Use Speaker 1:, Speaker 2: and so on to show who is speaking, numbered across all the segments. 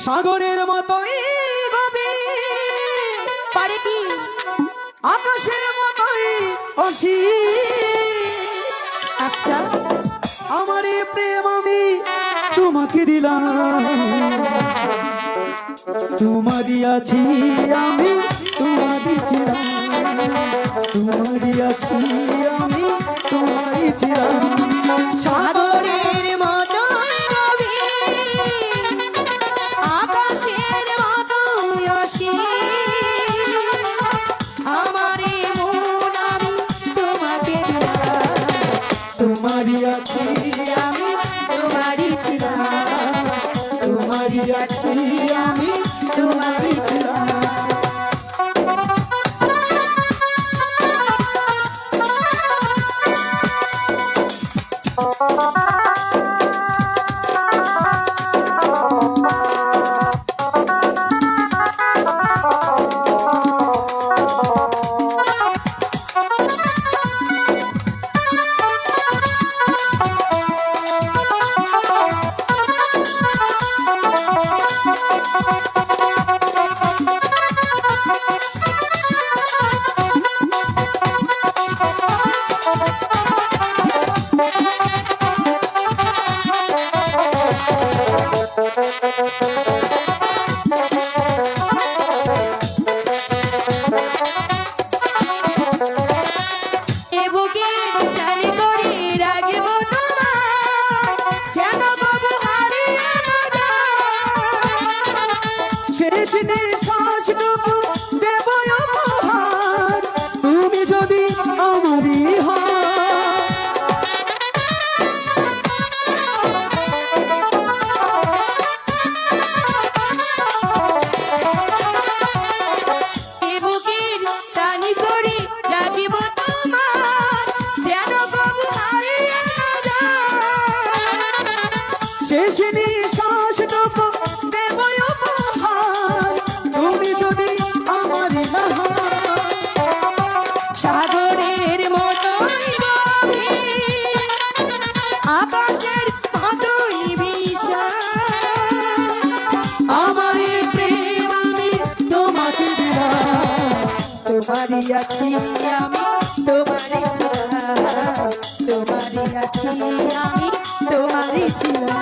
Speaker 1: সাগরের মতোই গভীর
Speaker 2: পারে কি
Speaker 1: আকাশের মতোই অসীম।
Speaker 2: আচ্ছা
Speaker 1: আমার এই প্রেম আমি তোমাকে দিলাম, তোমারই আছি আমি, তোমারই ছিলাম, তোমারই আছি আমি, তোমারই ছিলাম।
Speaker 2: সাগরের মতো গভীর আকাশের মতো অসীম আমার এই মন আমি তোমাকে দিলাম,
Speaker 1: তোমারই আছি
Speaker 2: আমি তোমারই ছিলাম,
Speaker 1: তোমারই আছি
Speaker 2: আমি তোমারই ছিলাম।
Speaker 1: শেষ নিঃশ্বাসটুকু দেব উপহার, তুমি যদি আমারই হও। শেষ নিঃশ্বাসটুকু দেব উপহার, তুমি যদি আমারই হও।
Speaker 2: সাগরের মতোই গভীর আকাশের মতোই বিশাল
Speaker 1: আমার এই প্রেম আমি তোমাকে দিলাম, তোমারই আছি আমি, তোমারই ছিলাম, তোমারই আছি আমি, তোমারই ছিলাম।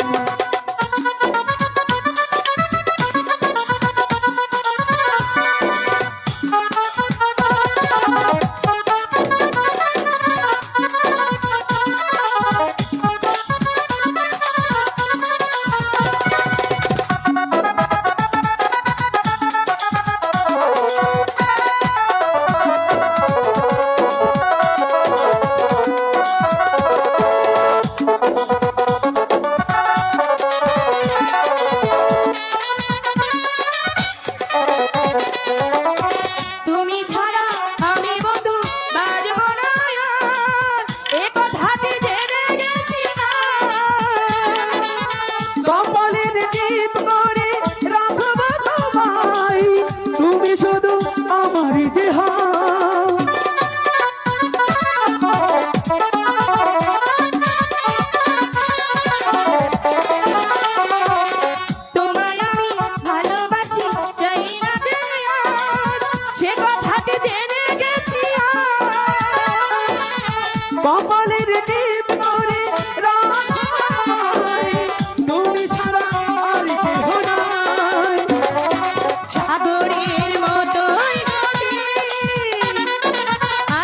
Speaker 2: তুমি ছাড়া আমি বন্ধু বাজব না এ কথাটি জেনে গেছি না
Speaker 1: কপালের টিপ করে রাখবো তোমায়, তুমি শুধু আমারই যে হও।
Speaker 2: তোমায় আমি ভালোবাসি চাই না যে আর, সে কথাটি জেনে গেছি
Speaker 1: কপালের টিপ করে রাখবো, তুমি ছাড়া আর কেহ নাই।
Speaker 2: সাগরের মতোই গভীর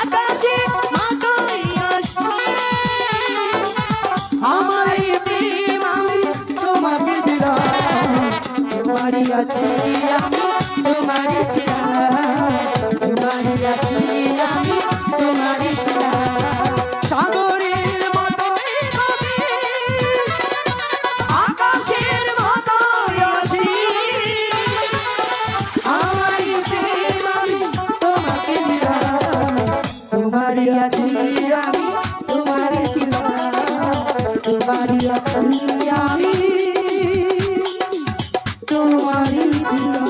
Speaker 2: আকাশের মতোই অসীম
Speaker 1: আমার এই প্রেম আমি তোমাকে দিলাম, তোমারই আছি আমি, তোমারই ছিলাম, তোমারই আছি আমি, তোমারই ছিলাম। সাগরের মতোই গভীর আকাশের মতোই অসীম আমার এই প্রেম আমি তোমাকে দিলাম, তোমারই আছি আমি, তোমারই ছিলাম, তোমারই আছি আমি, তোমারই ছিলাম।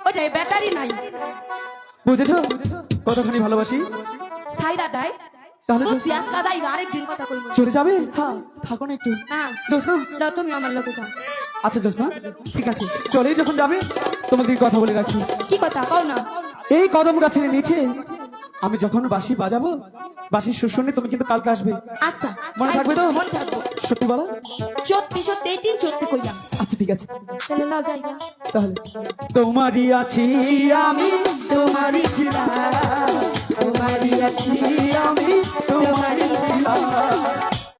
Speaker 2: ওটাই ব্যাটারি নাই
Speaker 1: বুঝেছো কতখানি ভালোবাসি?
Speaker 2: সাইরা দেয়
Speaker 1: তাহলে
Speaker 2: ও পিয়াস দাদা এই আরেকদিন কথা কইব
Speaker 1: চলে যাবে হ্যাঁ থাকো না একটু
Speaker 2: না
Speaker 1: জোসনা
Speaker 2: না তুমি আমার লোকে যাও
Speaker 1: আচ্ছা জোসনা ঠিক আছে চলেই যখন যাবে তোমাদের কথা বলে রাখি
Speaker 2: কি কথা কও না
Speaker 1: এই কদম গাছের নিচে আমি যখন বাঁশি বাজাবো বাঁশির সুর শুনে তুমি কিন্তু কালকে আসবে
Speaker 2: আচ্ছা
Speaker 1: মনে থাকবে তো?
Speaker 2: মনে থাকবো
Speaker 1: সত্যি বলো
Speaker 2: সত্যি সত্যি এই দিন সত্যি কইলাম
Speaker 1: আচ্ছা ঠিক আছে
Speaker 2: তাহলে না যাই গা।
Speaker 1: তাহলে তোমারই আছি
Speaker 2: আমি তোমারই ছিলাম তোমারই আছি
Speaker 1: আমি তোমারই ছিলাম